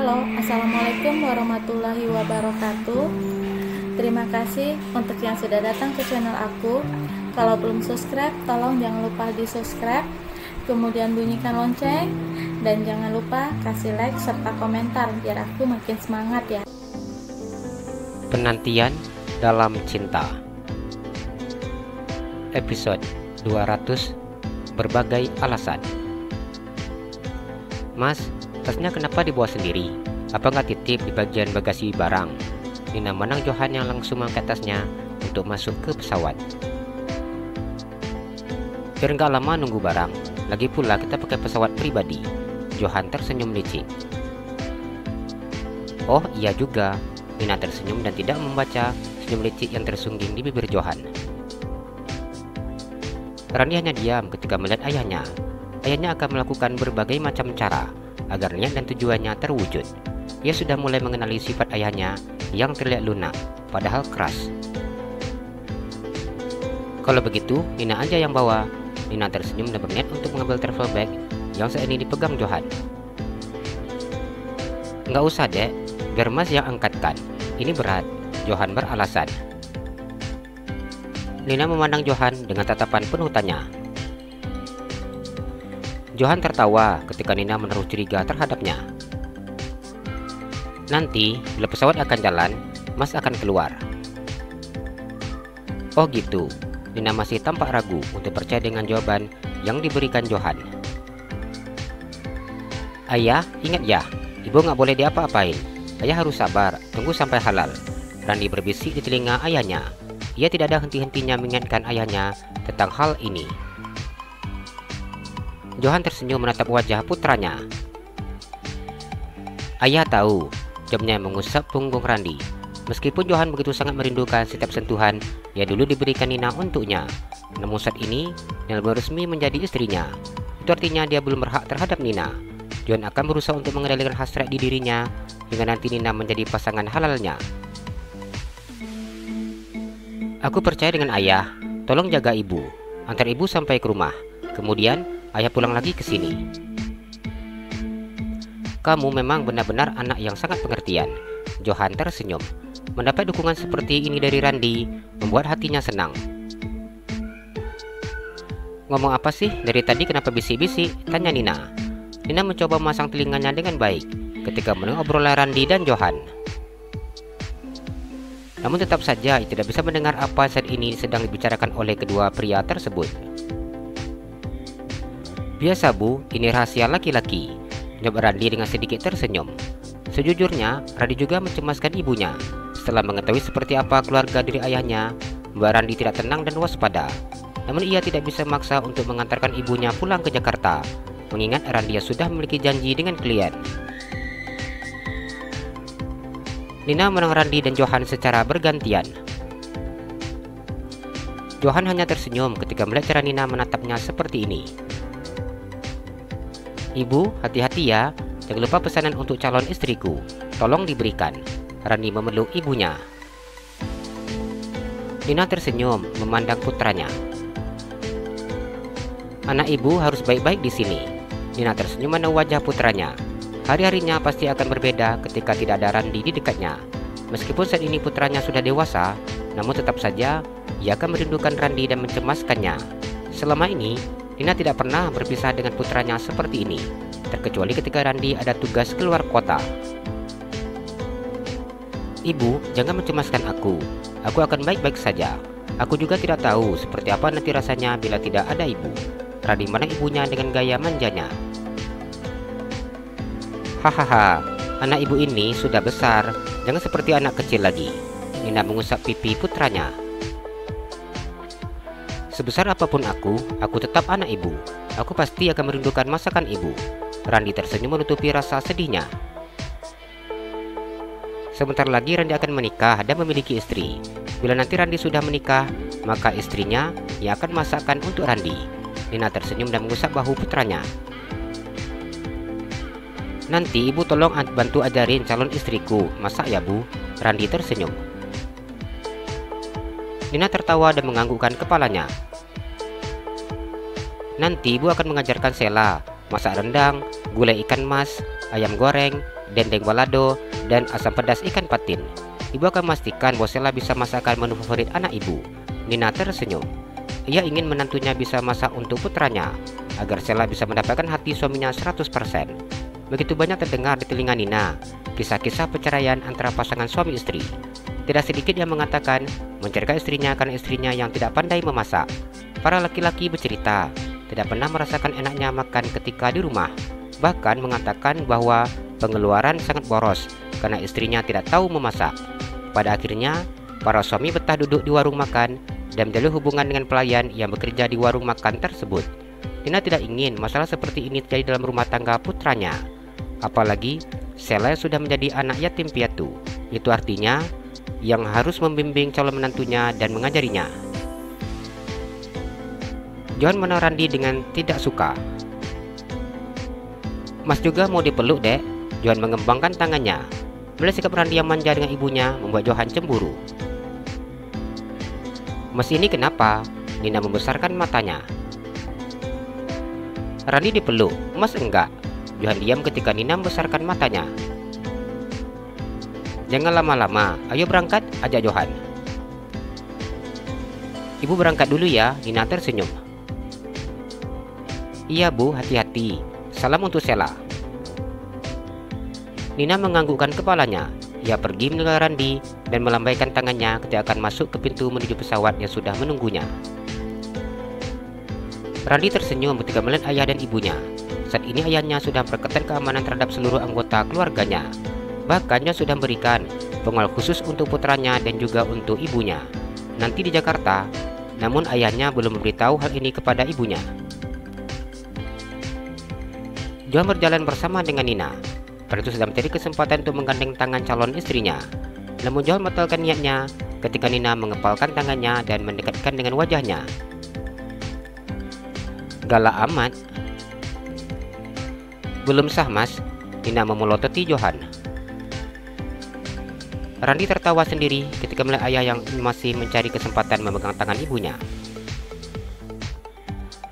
Halo, Assalamualaikum warahmatullahi wabarakatuh. Terima kasih untuk yang sudah datang ke channel aku. Kalau belum subscribe, tolong jangan lupa di subscribe, kemudian bunyikan lonceng, dan jangan lupa kasih like serta komentar biar aku makin semangat ya. Penantian dalam cinta, episode 200, berbagai alasan. Mas, tasnya kenapa dibawa sendiri? Apa nggak titip di bagian bagasi barang? Nina menang Johan yang langsung mengangkat tasnya untuk masuk ke pesawat. Biar nggak lama nunggu barang, lagi pula kita pakai pesawat pribadi. Johan tersenyum licik. Oh iya juga, Nina tersenyum dan tidak membaca senyum licik yang tersungging di bibir Johan. Randi hanya diam ketika melihat ayahnya. Ayahnya akan melakukan berbagai macam cara agar niat dan tujuannya terwujud. Ia sudah mulai mengenali sifat ayahnya yang terlihat lunak, padahal keras. Kalau begitu, Nina aja yang bawa. Nina tersenyum dan berniat untuk mengambil travel bag yang saat ini dipegang Johan. Nggak usah dek, biar mas yang angkatkan. Ini berat, Johan beralasan. Nina memandang Johan dengan tatapan penuh tanya. Johan tertawa ketika Nina menaruh curiga terhadapnya. Nanti, bila pesawat akan jalan, mas akan keluar. Oh gitu, Nina masih tampak ragu untuk percaya dengan jawaban yang diberikan Johan. Ayah, ingat ya, ibu nggak boleh diapa-apain. Ayah harus sabar, tunggu sampai halal. Randi berbisik di telinga ayahnya. Ia tidak ada henti-hentinya mengingatkan ayahnya tentang hal ini. Johan tersenyum menatap wajah putranya. Ayah tahu, jawabnya mengusap punggung Randi. Meskipun Johan begitu sangat merindukan setiap sentuhan yang dulu diberikan Nina untuknya, namun saat ini Nina belum resmi menjadi istrinya. Itu artinya dia belum berhak terhadap Nina. Johan akan berusaha untuk mengendalikan hasrat di dirinya hingga nanti Nina menjadi pasangan halalnya. Aku percaya dengan ayah. Tolong jaga ibu. Antar ibu sampai ke rumah. Kemudian ayah pulang lagi ke sini. Kamu memang benar-benar anak yang sangat pengertian. Johan tersenyum. Mendapat dukungan seperti ini dari Randi membuat hatinya senang. Ngomong apa sih? Dari tadi kenapa bisik-bisik? Tanya Nina. Nina mencoba memasang telinganya dengan baik ketika mendengar obrolan Randi dan Johan. Namun tetap saja ia tidak bisa mendengar apa saat ini sedang dibicarakan oleh kedua pria tersebut. Biasa bu, ini rahasia laki-laki, jawab Randi dengan sedikit tersenyum. Sejujurnya, Randi juga mencemaskan ibunya. Setelah mengetahui seperti apa keluarga diri ayahnya, Mbak Randi tidak tenang dan waspada. Namun ia tidak bisa memaksa untuk mengantarkan ibunya pulang ke Jakarta, mengingat Randi sudah memiliki janji dengan klien. Nina menang Randi dan Johan secara bergantian. Johan hanya tersenyum ketika melihat cara Nina menatapnya seperti ini. Ibu, hati-hati ya, jangan lupa pesanan untuk calon istriku. Tolong diberikan. Randi memeluk ibunya. Nina tersenyum memandang putranya. Anak ibu harus baik-baik di sini. Nina tersenyum memandang wajah putranya. Hari-harinya pasti akan berbeda ketika tidak ada Randi di dekatnya. Meskipun saat ini putranya sudah dewasa, namun tetap saja ia akan merindukan Randi dan mencemaskannya. Selama ini, Nina tidak pernah berpisah dengan putranya seperti ini, terkecuali ketika Randi ada tugas keluar kota. Ibu, jangan mencemaskan aku. Aku akan baik-baik saja. Aku juga tidak tahu seperti apa nanti rasanya bila tidak ada ibu. Randi menang ibunya dengan gaya manjanya. Hahaha, anak ibu ini sudah besar, jangan seperti anak kecil lagi. Nina mengusap pipi putranya. Sebesar apapun aku tetap anak ibu. Aku pasti akan merindukan masakan ibu. Randi tersenyum menutupi rasa sedihnya. Sebentar lagi Randi akan menikah dan memiliki istri. Bila nanti Randi sudah menikah, maka istrinya yang akan masakkan untuk Randi. Nina tersenyum dan mengusap bahu putranya. Nanti ibu tolong bantu ajarin calon istriku masak ya bu. Randi tersenyum. Nina tertawa dan menganggukkan kepalanya. Nanti ibu akan mengajarkan Sela masak rendang, gulai ikan mas, ayam goreng, dendeng balado, dan asam pedas ikan patin. Ibu akan memastikan bahwa Sheila bisa masakkan menu favorit anak ibu. Nina tersenyum. Ia ingin menantunya bisa masak untuk putranya, agar Sheila bisa mendapatkan hati suaminya 100%. Begitu banyak terdengar di telinga Nina kisah-kisah perceraian antara pasangan suami istri. Tidak sedikit yang mengatakan menceraikan istrinya karena istrinya yang tidak pandai memasak. Para laki-laki bercerita tidak pernah merasakan enaknya makan ketika di rumah, bahkan mengatakan bahwa pengeluaran sangat boros karena istrinya tidak tahu memasak. Pada akhirnya, para suami betah duduk di warung makan dan menjalin hubungan dengan pelayan yang bekerja di warung makan tersebut. Nina tidak ingin masalah seperti ini terjadi dalam rumah tangga putranya. Apalagi Sheila sudah menjadi anak yatim piatu. Itu artinya yang harus membimbing calon menantunya dan mengajarinya. Johan menolak Randi dengan tidak suka. Mas juga mau dipeluk, Dek. Johan mengembangkan tangannya. Melihat sikap Randi yang manja dengan ibunya membuat Johan cemburu. Mas ini kenapa? Nina membesarkan matanya. Randi dipeluk, Mas enggak. Johan diam ketika Nina membesarkan matanya. Jangan lama-lama, ayo berangkat, ajak Johan. Ibu berangkat dulu ya, Nina tersenyum. Iya Bu, hati-hati. Salam untuk Sheila. Nina menganggukkan kepalanya. Ia pergi meninggalkan Randi dan melambaikan tangannya ketika akan masuk ke pintu menuju pesawat yang sudah menunggunya. Randi tersenyum ketika melihat ayah dan ibunya. Saat ini ayahnya sudah memperketat keamanan terhadap seluruh anggota keluarganya. Bahkan dia sudah memberikan pengawal khusus untuk putranya dan juga untuk ibunya nanti di Jakarta. Namun ayahnya belum memberitahu hal ini kepada ibunya. Johan berjalan bersama dengan Nina. Pada itu sedang mencari kesempatan untuk menggandeng tangan calon istrinya. Namun Johan membatalkan niatnya ketika Nina mengepalkan tangannya dan mendekatkan dengan wajahnya. Galak amat. Belum sah Mas, Nina memelototi Johan. Randi tertawa sendiri ketika melihat ayah yang masih mencari kesempatan memegang tangan ibunya.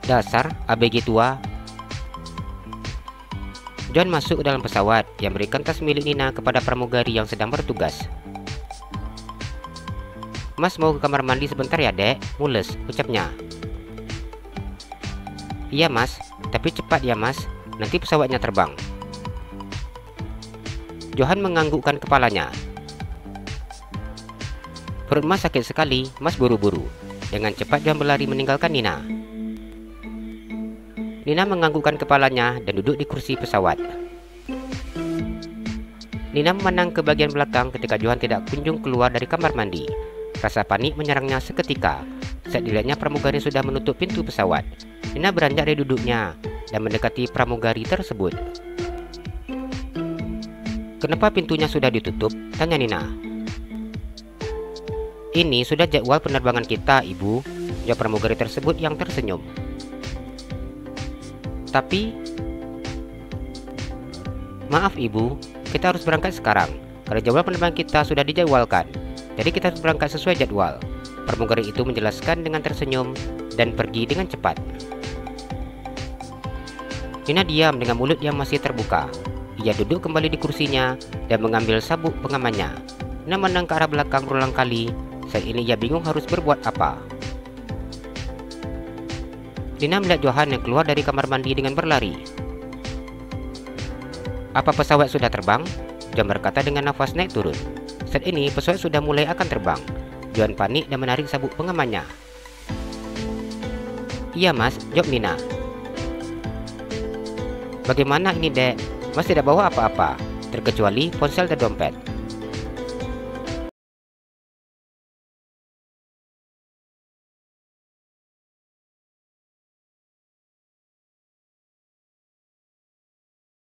Dasar ABG tua. Johan masuk ke dalam pesawat yang berikan tas milik Nina kepada pramugari yang sedang bertugas. Mas mau ke kamar mandi sebentar ya Dek, mules, ucapnya. Iya Mas, tapi cepat ya Mas, nanti pesawatnya terbang. Johan menganggukkan kepalanya. Perut Mas sakit sekali, Mas buru-buru. Dengan cepat Johan berlari meninggalkan Nina. Nina menganggukkan kepalanya dan duduk di kursi pesawat. Nina memandang ke bagian belakang ketika Johan tidak kunjung keluar dari kamar mandi. Rasa panik menyerangnya seketika saat dilihatnya pramugari sudah menutup pintu pesawat. Nina beranjak dari duduknya dan mendekati pramugari tersebut. Kenapa pintunya sudah ditutup? Tanya Nina. Ini sudah jadwal penerbangan kita, Ibu, jawab pramugari tersebut yang tersenyum. Tapi, maaf Ibu, kita harus berangkat sekarang karena jadwal penerbangan kita sudah dijadwalkan. Jadi kita harus berangkat sesuai jadwal. Pramugari itu menjelaskan dengan tersenyum dan pergi dengan cepat. Nina diam dengan mulut yang masih terbuka. Ia duduk kembali di kursinya dan mengambil sabuk pengamannya. Nina menang ke arah belakang berulang kali. Saat ini ia bingung harus berbuat apa. Nina melihat Johan yang keluar dari kamar mandi dengan berlari. Apa pesawat sudah terbang? Johan berkata dengan nafas naik turun. Saat ini pesawat sudah mulai akan terbang. Johan panik dan menarik sabuk pengamannya. Iya Mas, jawab Nina. Bagaimana ini Dek? Mas tidak bawa apa-apa, terkecuali ponsel dan dompet.